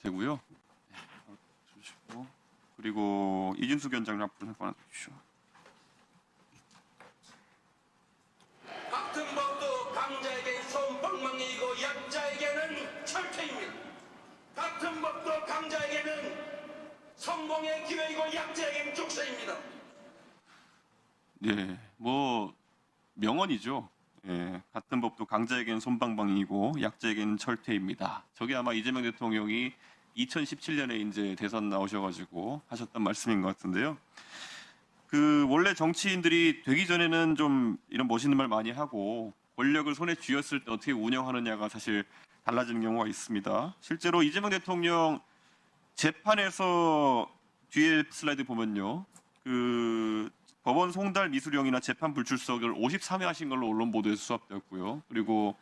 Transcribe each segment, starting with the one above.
테고요. 주시고 그리고 이진숙 위원장님 앞으로 잠깐 와주시죠. 같은 법도 강자에게 솜방망이이고 약자에게는 철퇴입니다. 같은 법도 강자에게는 성공의 기회이고 약자에게는 족쇄입니다. 네, 뭐 명언이죠. 예, 같은 법도 강자에게는 솜방망이이고 약자에게는 철퇴입니다. 저게 아마 이재명 대통령이 2017년에 이제 대선 나오셔가지고 하셨던 말씀인 것 같은데요. 원래 정치인들이 되기 전에는 좀 이런 멋있는 말 많이 하고 권력을 손에 쥐었을 때 어떻게 운영하느냐가 사실 달라지는 경우가 있습니다. 실제로 이재명 대통령 재판에서 뒤에 슬라이드 보면요. 법원 송달 미수령이나 재판 불출석을 53회 하신 걸로 언론 보도에서 수합되었고요. 그리고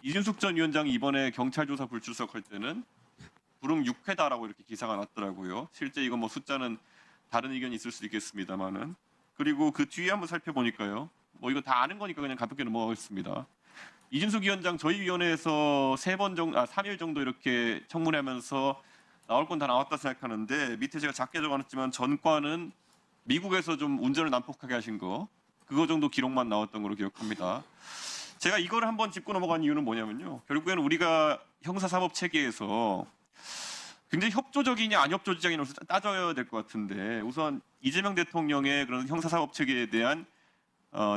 이준숙 전 위원장이 이번에 경찰 조사 불출석할 때는 불응 6회다라고 이렇게 기사가 났더라고요. 실제 이건 뭐 숫자는 다른 의견이 있을 수도 있겠습니다만은. 그리고 그 뒤에 한번 살펴보니까요. 뭐 이거 다 아는 거니까 그냥 가볍게 넘어가겠습니다. 이준숙 위원장 저희 위원회에서 3일 정도 이렇게 청문회하면서 나올 건 다 나왔다 생각하는데 밑에 제가 작게 적어놨지만 전과는 미국에서 좀 운전을 난폭하게 하신 거 그거 정도 기록만 나왔던 걸로 기억합니다. 제가 이걸 한번 짚고 넘어간 이유는 뭐냐면요. 결국에는 우리가 형사사법 체계에서 굉장히 협조적이냐 안 협조적이냐 따져야 될 것 같은데 우선 이재명 대통령의 그런 형사사법 체계에 대한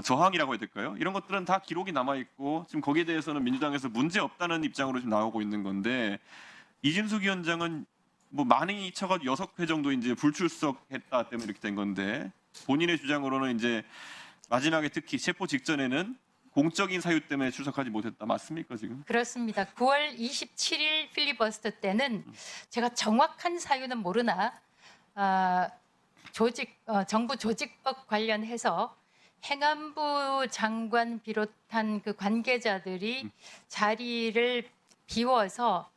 저항이라고 해야 될까요? 이런 것들은 다 기록이 남아있고 지금 거기에 대해서는 민주당에서 문제 없다는 입장으로 지금 나오고 있는 건데 이진숙 위원장은 뭐 많이 쳐가지고 6회 정도 이제 불출석했다 때문에 이렇게 된 건데 본인의 주장으로는 이제 마지막에 특히 체포 직전에는 공적인 사유 때문에 출석하지 못했다. 맞습니까 지금? 그렇습니다. 9월 27일 필리버스터 때는 제가 정확한 사유는 모르나 정부 조직법 관련해서 행안부 장관 비롯한 그 관계자들이 자리를 비워서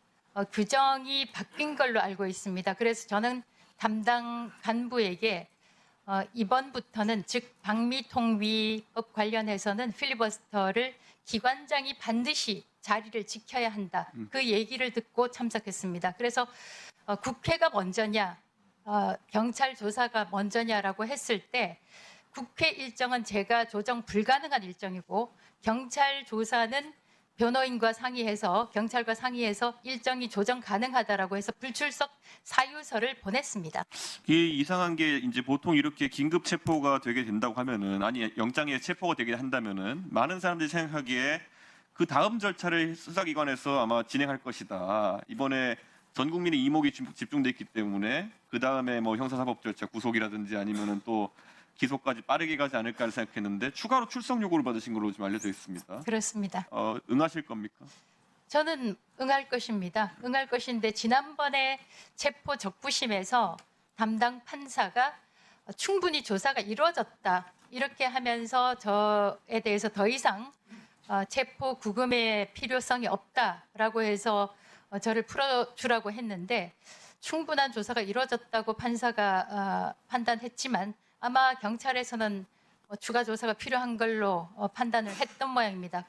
규정이 바뀐 걸로 알고 있습니다. 그래서 저는 담당 간부에게 이번부터는 즉 방미통위법 관련해서는 필리버스터를 기관장이 반드시 자리를 지켜야 한다. 그 얘기를 듣고 참석했습니다. 그래서 국회가 먼저냐 경찰 조사가 먼저냐라고 했을 때 국회 일정은 제가 조정 불가능한 일정이고 경찰 조사는 변호인과 상의해서 경찰과 상의해서 일정이 조정 가능하다라고 해서 불출석 사유서를 보냈습니다. 이게 이상한 게 이제 보통 이렇게 긴급 체포가 되게 된다고 하면은 아니 영장에 체포가 되게 한다면은 많은 사람들이 생각하기에 그 다음 절차를 수사기관에서 아마 진행할 것이다. 이번에 전 국민의 이목이 집중돼 있기 때문에 그 다음에 뭐 형사사법 절차 구속이라든지 아니면은 또 기소까지 빠르게 가지 않을까를 생각했는데 추가로 출석 요구를 받으신 걸로 지금 알려져 있습니다. 그렇습니다. 응하실 겁니까? 저는 응할 것입니다. 응할 것인데 지난번에 체포 적부심에서 담당 판사가 충분히 조사가 이루어졌다 이렇게 하면서 저에 대해서 더 이상 체포 구금의 필요성이 없다라고 해서 저를 풀어주라고 했는데 충분한 조사가 이루어졌다고 판사가 판단했지만 아마 경찰에서는 추가 조사가 필요한 걸로 판단을 했던 모양입니다.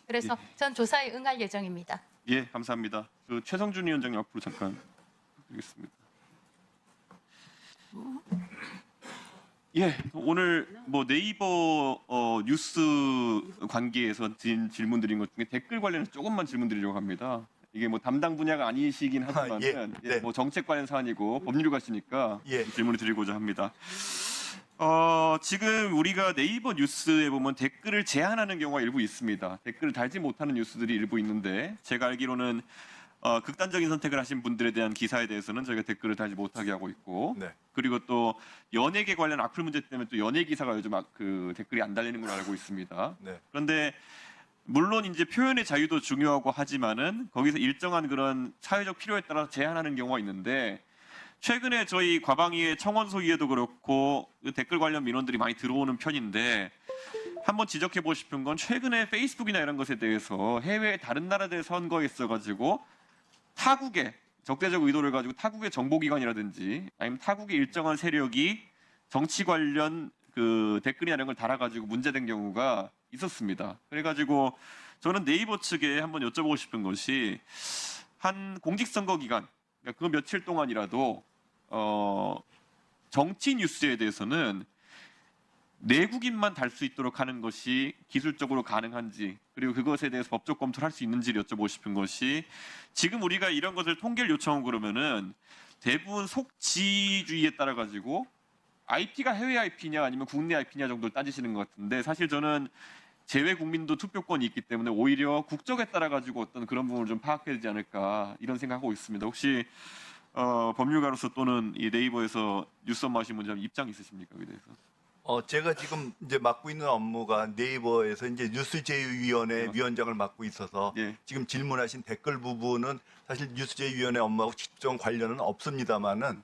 그래서 전 조사에 응할 예정입니다. 예, 감사합니다. 최성준 위원장님 앞으로 잠깐 드리겠습니다. 예, 오늘 뭐 네이버 뉴스 관계에서 질문 드린 것 중에 댓글 관련해서 조금만 질문 드리려고 합니다. 이게 뭐 담당 분야가 아니시긴 하지만 네. 뭐 정책 관련 사안이고 법률가시니까 질문을 드리고자 합니다. 지금 우리가 네이버 뉴스에 보면 댓글을 제한하는 경우가 일부 있습니다. 댓글을 달지 못하는 뉴스들이 일부 있는데 제가 알기로는 극단적인 선택을 하신 분들에 대한 기사에 대해서는 저희가 댓글을 달지 못하게 하고 있고 그리고 또 연예계 관련 악플 문제 때문에 또 연예 기사가 요즘 그 댓글이 안 달리는 걸로 알고 있습니다. 그런데 물론 이제 표현의 자유도 중요하고 하지만은 거기서 일정한 그런 사회적 필요에 따라 제한하는 경우가 있는데 최근에 저희 과방위의 청원소위에도 그렇고 댓글 관련 민원들이 많이 들어오는 편인데 한번 지적해 보고 싶은 건 최근에 페이스북이나 이런 것에 대해서 해외 다른 나라들 선거에 있어가지고 타국의 적대적 의도를 가지고 타국의 정보기관이라든지 아니면 타국의 일정한 세력이 정치 관련 그 댓글이나 이런 걸 달아가지고 문제된 경우가 있었습니다. 그래가지고 저는 네이버 측에 한번 여쭤보고 싶은 것이 한 공직선거 기간 그러니까 그 며칠 동안이라도 정치 뉴스에 대해서는 내국인만 달 수 있도록 하는 것이 기술적으로 가능한지, 그리고 그것에 대해서 법적 검토를 할 수 있는지를 여쭤보고 싶은 것이, 지금 우리가 이런 것을 통계를 요청하고 그러면은 대부분 속지주의에 따라 가지고 IP가 해외 IP냐 아니면 국내 IP냐 정도를 따지시는 것 같은데, 사실 저는 재외 국민도 투표권이 있기 때문에 오히려 국적에 따라 가지고 어떤 그런 부분을 좀 파악해야 되지 않을까 이런 생각하고 있습니다. 혹시 법률가로서 또는 이 네이버에서 뉴스 업무하신 분들 입장 있으십니까? 여기에 대해서? 제가 지금 이제 맡고 있는 업무가 네이버에서 이제 뉴스제휴위원회 위원장을 맡고 있어서 예. 지금 질문하신 댓글 부분은 사실 뉴스제휴위원회 업무하고 직접 관련은 없습니다만은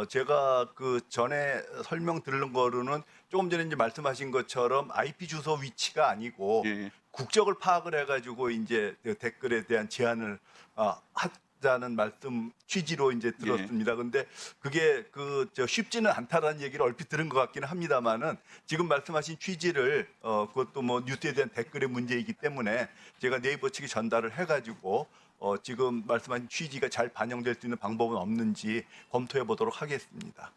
제가 그 전에 설명 들은 거로는 조금 전에 이제 말씀하신 것처럼 IP 주소 위치가 아니고 예. 국적을 파악을 해가지고 이제 그 댓글에 대한 제한을 하자는 말씀 취지로 이제 들었습니다. 근데 그게 쉽지는 않다라는 얘기를 얼핏 들은 것 같기는 합니다만은 지금 말씀하신 취지를 그것도 뭐 뉴스에 대한 댓글의 문제이기 때문에 제가 네이버 측에 전달을 해가지고 지금 말씀하신 취지가 잘 반영될 수 있는 방법은 없는지 검토해 보도록 하겠습니다.